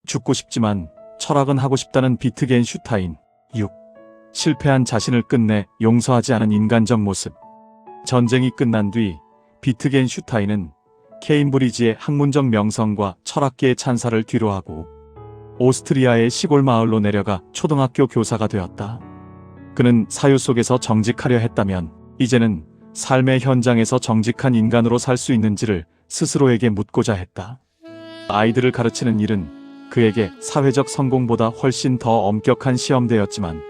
죽고 싶지만 철학은 하고 싶다는 비트겐슈타인. 6. 실패한 자신을 끝내 용서하지 않은 인간적 모습. 전쟁이 끝난 뒤 비트겐슈타인은 케임브리지의 학문적 명성과 철학계의 찬사를 뒤로하고 오스트리아의 시골 마을로 내려가 초등학교 교사가 되었다. 그는 사유 속에서 정직하려 했다면 이제는 삶의 현장에서 정직한 인간으로 살 수 있는지를 스스로에게 묻고자 했다. 아이들을 가르치는 일은 그에게 사회적 성공보다 훨씬 더 엄격한 시험대였지만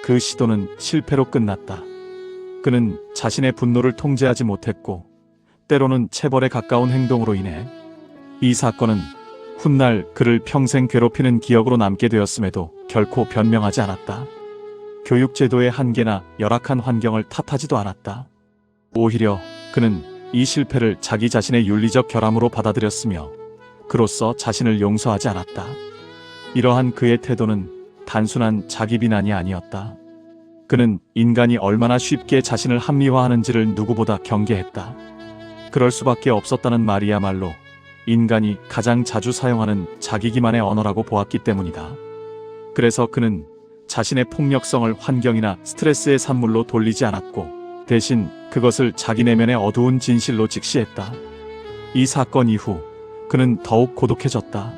그 시도는 실패로 끝났다. 그는 자신의 분노를 통제하지 못했고 때로는 체벌에 가까운 행동으로 인해 이 사건은 훗날 그를 평생 괴롭히는 기억으로 남게 되었음에도 결코 변명하지 않았다. 교육제도의 한계나 열악한 환경을 탓하지도 않았다. 오히려 그는 이 실패를 자기 자신의 윤리적 결함으로 받아들였으며 그로써 자신을 용서하지 않았다. 이러한 그의 태도는 단순한 자기 비난이 아니었다. 그는 인간이 얼마나 쉽게 자신을 합리화하는지를 누구보다 경계했다. 그럴 수밖에 없었다는 말이야말로 인간이 가장 자주 사용하는 자기 기만의 언어라고 보았기 때문이다. 그래서 그는 자신의 폭력성을 환경이나 스트레스의 산물로 돌리지 않았고 대신 그것을 자기 내면의 어두운 진실로 직시했다. 이 사건 이후 그는 더욱 고독해졌다.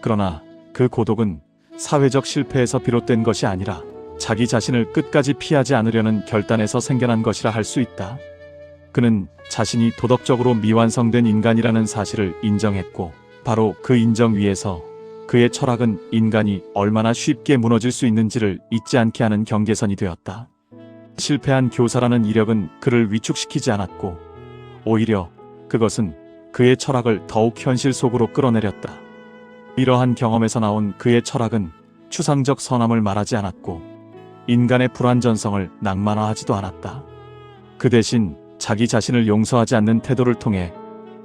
그러나 그 고독은 사회적 실패에서 비롯된 것이 아니라 자기 자신을 끝까지 피하지 않으려는 결단에서 생겨난 것이라 할 수 있다. 그는 자신이 도덕적으로 미완성된 인간이라는 사실을 인정했고 바로 그 인정 위에서 그의 철학은 인간이 얼마나 쉽게 무너질 수 있는지를 잊지 않게 하는 경계선이 되었다. 실패한 교사라는 이력은 그를 위축시키지 않았고 오히려 그것은 그의 철학을 더욱 현실 속으로 끌어내렸다. 이러한 경험에서 나온 그의 철학은 추상적 선함을 말하지 않았고 인간의 불완전성을 낭만화하지도 않았다. 그 대신 자기 자신을 용서하지 않는 태도를 통해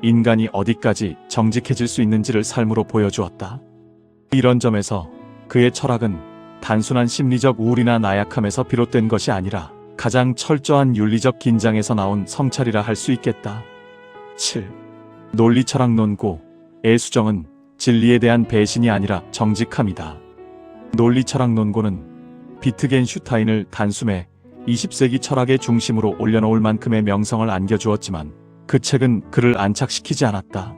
인간이 어디까지 정직해질 수 있는지를 삶으로 보여주었다. 이런 점에서 그의 철학은 단순한 심리적 우울이나 나약함에서 비롯된 것이 아니라 가장 철저한 윤리적 긴장에서 나온 성찰이라 할 수 있겠다. 7. 논리철학 논고의 수정은 진리에 대한 배신이 아니라 정직함이다. 논리철학 논고는 비트겐슈타인을 단숨에 20세기 철학의 중심으로 올려놓을 만큼의 명성을 안겨주었지만 그 책은 그를 안착시키지 않았다.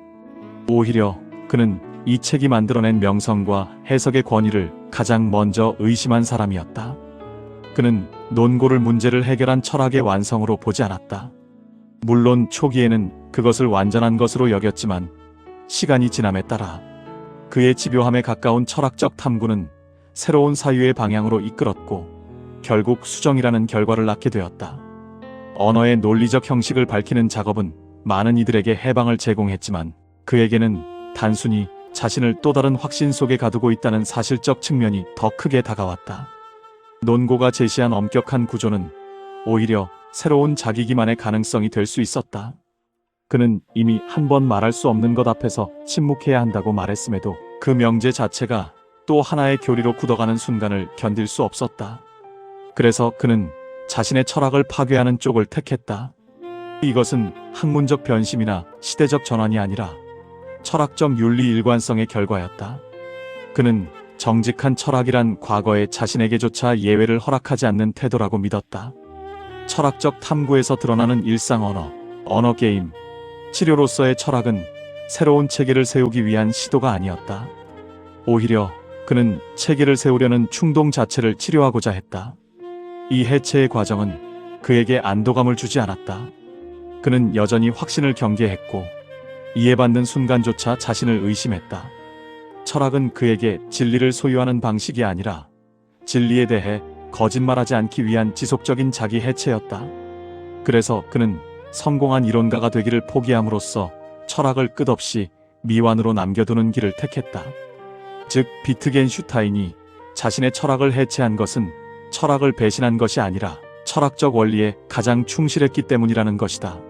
오히려 그는 이 책이 만들어낸 명성과 해석의 권위를 가장 먼저 의심한 사람이었다. 그는 논고를 문제를 해결한 철학의 완성으로 보지 않았다. 물론 초기에는 그것을 완전한 것으로 여겼지만 시간이 지남에 따라 그의 집요함에 가까운 철학적 탐구는 새로운 사유의 방향으로 이끌었고 결국 수정이라는 결과를 낳게 되었다. 언어의 논리적 형식을 밝히는 작업은 많은 이들에게 해방을 제공했지만 그에게는 단순히 자신을 또 다른 확신 속에 가두고 있다는 사실적 측면이 더 크게 다가왔다. 논고가 제시한 엄격한 구조는 오히려 새로운 자기 기만의 가능성이 될 수 있었다. 그는 이미 한 번 말할 수 없는 것 앞에서 침묵해야 한다고 말했음에도 그 명제 자체가 또 하나의 교리로 굳어가는 순간을 견딜 수 없었다. 그래서 그는 자신의 철학을 파괴하는 쪽을 택했다. 이것은 학문적 변심이나 시대적 전환이 아니라 철학적 윤리 일관성의 결과였다. 그는 정직한 철학이란 과거의 자신에게조차 예외를 허락하지 않는 태도라고 믿었다. 철학적 탐구에서 드러나는 일상 언어 게임, 치료로서의 철학은 새로운 체계를 세우기 위한 시도가 아니었다. 오히려 그는 체계를 세우려는 충동 자체를 치료하고자 했다. 이 해체의 과정은 그에게 안도감을 주지 않았다. 그는 여전히 확신을 경계했고 이해받는 순간조차 자신을 의심했다. 철학은 그에게 진리를 소유하는 방식이 아니라 진리에 대해 거짓말하지 않기 위한 지속적인 자기 해체였다. 그래서 그는 성공한 이론가가 되기를 포기함으로써 철학을 끝없이 미완으로 남겨두는 길을 택했다. 즉 비트겐슈타인이 자신의 철학을 해체한 것은 철학을 배신한 것이 아니라 철학적 원리에 가장 충실했기 때문이라는 것이다.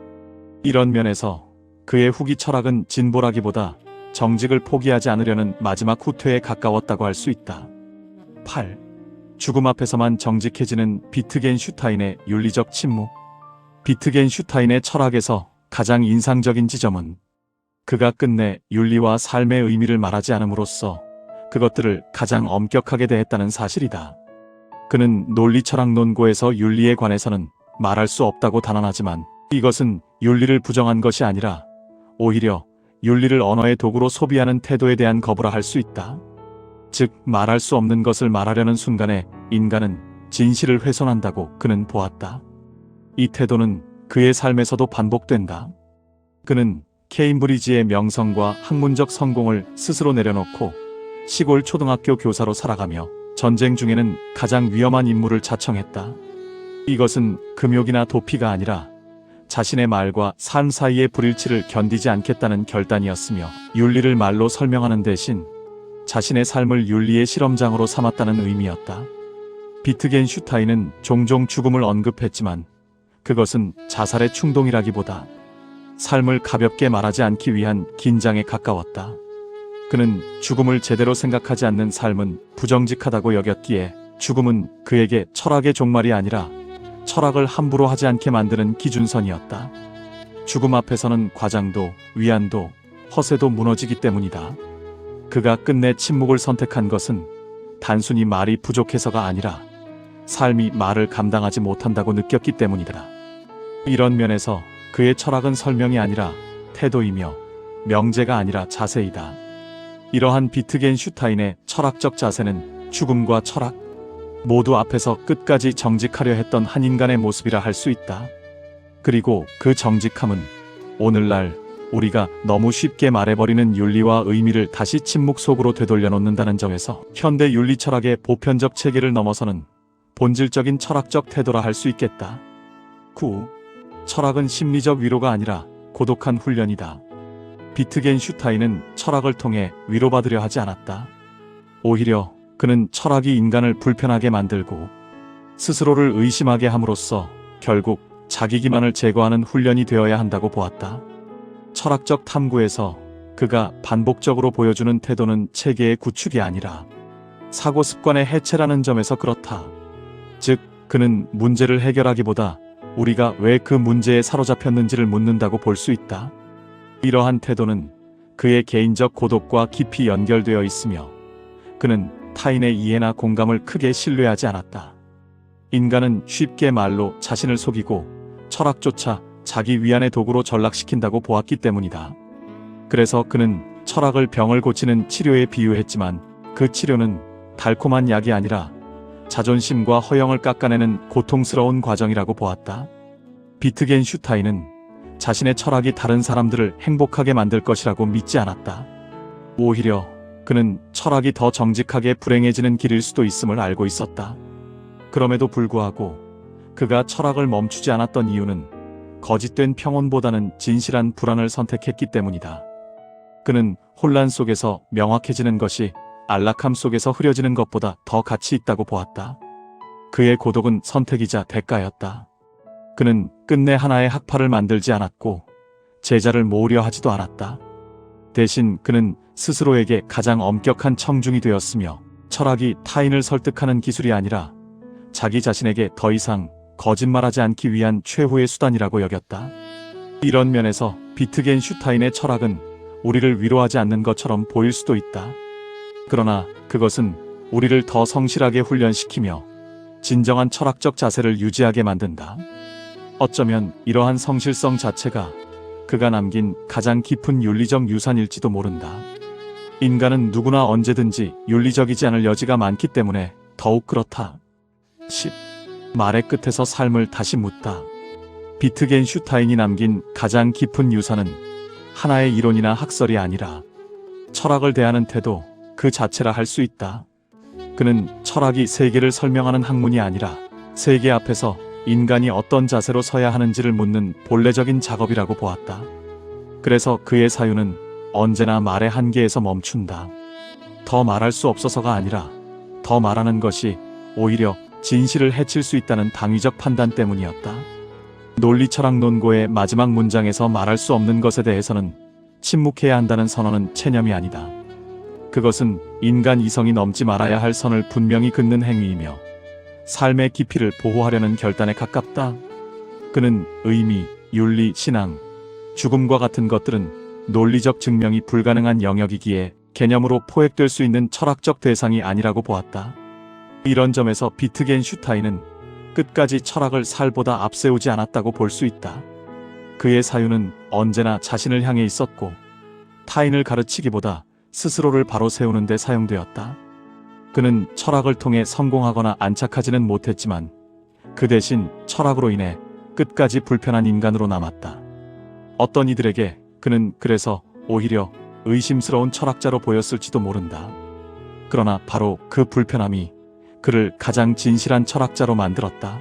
이런 면에서 그의 후기 철학은 진보라기보다 정직을 포기하지 않으려는 마지막 후퇴에 가까웠다고 할 수 있다. 8. 죽음 앞에서만 정직해지는 비트겐슈타인의 윤리적 침묵. 비트겐슈타인의 철학에서 가장 인상적인 지점은 그가 끝내 윤리와 삶의 의미를 말하지 않음으로써 그것들을 가장 엄격하게 대했다는 사실이다. 그는 논리철학 논고에서 윤리에 관해서는 말할 수 없다고 단언하지만 이것은 윤리를 부정한 것이 아니라 오히려 윤리를 언어의 도구로 소비하는 태도에 대한 거부라 할 수 있다. 즉 말할 수 없는 것을 말하려는 순간에 인간은 진실을 훼손한다고 그는 보았다. 이 태도는 그의 삶에서도 반복된다. 그는 케임브리지의 명성과 학문적 성공을 스스로 내려놓고 시골 초등학교 교사로 살아가며 전쟁 중에는 가장 위험한 임무를 자청했다. 이것은 금욕이나 도피가 아니라 자신의 말과 삶 사이의 불일치를 견디지 않겠다는 결단이었으며 윤리를 말로 설명하는 대신 자신의 삶을 윤리의 실험장으로 삼았다는 의미였다. 비트겐슈타인은 종종 죽음을 언급했지만 그것은 자살의 충동이라기보다 삶을 가볍게 말하지 않기 위한 긴장에 가까웠다. 그는 죽음을 제대로 생각하지 않는 삶은 부정직하다고 여겼기에 죽음은 그에게 철학의 종말이 아니라 철학을 함부로 하지 않게 만드는 기준선이었다. 죽음 앞에서는 과장도, 위안도, 허세도 무너지기 때문이다. 그가 끝내 침묵을 선택한 것은 단순히 말이 부족해서가 아니라 삶이 말을 감당하지 못한다고 느꼈기 때문이다. 이런 면에서 그의 철학은 설명이 아니라 태도이며 명제가 아니라 자세이다. 이러한 비트겐슈타인의 철학적 자세는 죽음과 철학 모두 앞에서 끝까지 정직하려 했던 한 인간의 모습이라 할 수 있다. 그리고 그 정직함은 오늘날 우리가 너무 쉽게 말해버리는 윤리와 의미를 다시 침묵 속으로 되돌려 놓는다는 점에서 현대 윤리 철학의 보편적 체계를 넘어서는 본질적인 철학적 태도라 할 수 있겠다. 9. 철학은 심리적 위로가 아니라 고독한 훈련이다. 비트겐슈타인은 철학을 통해 위로받으려 하지 않았다. 오히려 그는 철학이 인간을 불편하게 만들고 스스로를 의심하게 함으로써 결국 자기 기만을 제거하는 훈련이 되어야 한다고 보았다. 철학적 탐구에서 그가 반복적으로 보여주는 태도는 체계의 구축이 아니라 사고 습관의 해체라는 점에서 그렇다. 즉, 그는 문제를 해결하기보다 우리가 왜 그 문제에 사로잡혔는지를 묻는다고 볼 수 있다. 이러한 태도는 그의 개인적 고독과 깊이 연결되어 있으며 그는 타인의 이해나 공감을 크게 신뢰하지 않았다. 인간은 쉽게 말로 자신을 속이고 철학조차 자기 위안의 도구로 전락시킨다고 보았기 때문이다. 그래서 그는 철학을 병을 고치는 치료에 비유했지만 그 치료는 달콤한 약이 아니라 자존심과 허영을 깎아내는 고통스러운 과정이라고 보았다. 비트겐슈타인은 자신의 철학이 다른 사람들을 행복하게 만들 것이라고 믿지 않았다. 오히려 그는 철학이 더 정직하게 불행해지는 길일 수도 있음을 알고 있었다. 그럼에도 불구하고 그가 철학을 멈추지 않았던 이유는 거짓된 평온보다는 진실한 불안을 선택했기 때문이다. 그는 혼란 속에서 명확해지는 것이 안락함 속에서 흐려지는 것보다 더 가치 있다고 보았다. 그의 고독은 선택이자 대가였다. 그는 끝내 하나의 학파를 만들지 않았고 제자를 모으려 하지도 않았다. 대신 그는 스스로에게 가장 엄격한 청중이 되었으며 철학이 타인을 설득하는 기술이 아니라 자기 자신에게 더 이상 거짓말하지 않기 위한 최후의 수단이라고 여겼다. 이런 면에서 비트겐슈타인의 철학은 우리를 위로하지 않는 것처럼 보일 수도 있다. 그러나 그것은 우리를 더 성실하게 훈련시키며 진정한 철학적 자세를 유지하게 만든다. 어쩌면 이러한 성실성 자체가 그가 남긴 가장 깊은 윤리적 유산일지도 모른다. 인간은 누구나 언제든지 윤리적이지 않을 여지가 많기 때문에 더욱 그렇다. 10. 말의 끝에서 삶을 다시 묻다. 비트겐슈타인이 남긴 가장 깊은 유산은 하나의 이론이나 학설이 아니라 철학을 대하는 태도 그 자체라 할 수 있다. 그는 철학이 세계를 설명하는 학문이 아니라 세계 앞에서 인간이 어떤 자세로 서야 하는지를 묻는 본래적인 작업이라고 보았다. 그래서 그의 사유는 언제나 말의 한계에서 멈춘다. 더 말할 수 없어서가 아니라 더 말하는 것이 오히려 진실을 해칠 수 있다는 당위적 판단 때문이었다. 논리철학 논고의 마지막 문장에서 말할 수 없는 것에 대해서는 침묵해야 한다는 선언은 체념이 아니다. 그것은 인간 이성이 넘지 말아야 할 선을 분명히 긋는 행위이며 삶의 깊이를 보호하려는 결단에 가깝다. 그는 의미, 윤리, 신앙, 죽음과 같은 것들은 논리적 증명이 불가능한 영역이기에 개념으로 포획될 수 있는 철학적 대상이 아니라고 보았다. 이런 점에서 비트겐슈타인은 끝까지 철학을 살보다 앞세우지 않았다고 볼 수 있다. 그의 사유는 언제나 자신을 향해 있었고 타인을 가르치기보다 스스로를 바로 세우는 데 사용되었다. 그는 철학을 통해 성공하거나 안착하지는 못했지만 그 대신 철학으로 인해 끝까지 불편한 인간으로 남았다. 어떤 이들에게 그는 그래서 오히려 의심스러운 철학자로 보였을지도 모른다. 그러나 바로 그 불편함이 그를 가장 진실한 철학자로 만들었다.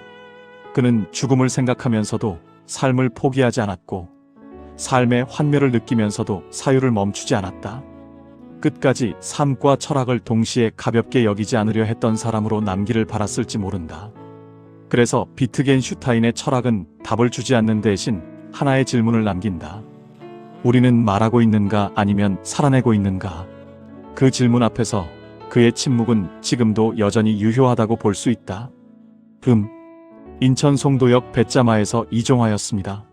그는 죽음을 생각하면서도 삶을 포기하지 않았고 삶의 환멸을 느끼면서도 사유를 멈추지 않았다. 끝까지 삶과 철학을 동시에 가볍게 여기지 않으려 했던 사람으로 남기를 바랐을지 모른다. 그래서 비트겐슈타인의 철학은 답을 주지 않는 대신 하나의 질문을 남긴다. 우리는 말하고 있는가 아니면 살아내고 있는가? 그 질문 앞에서 그의 침묵은 지금도 여전히 유효하다고 볼 수 있다. 인천 송도역 배짜마에서 이종화였습니다.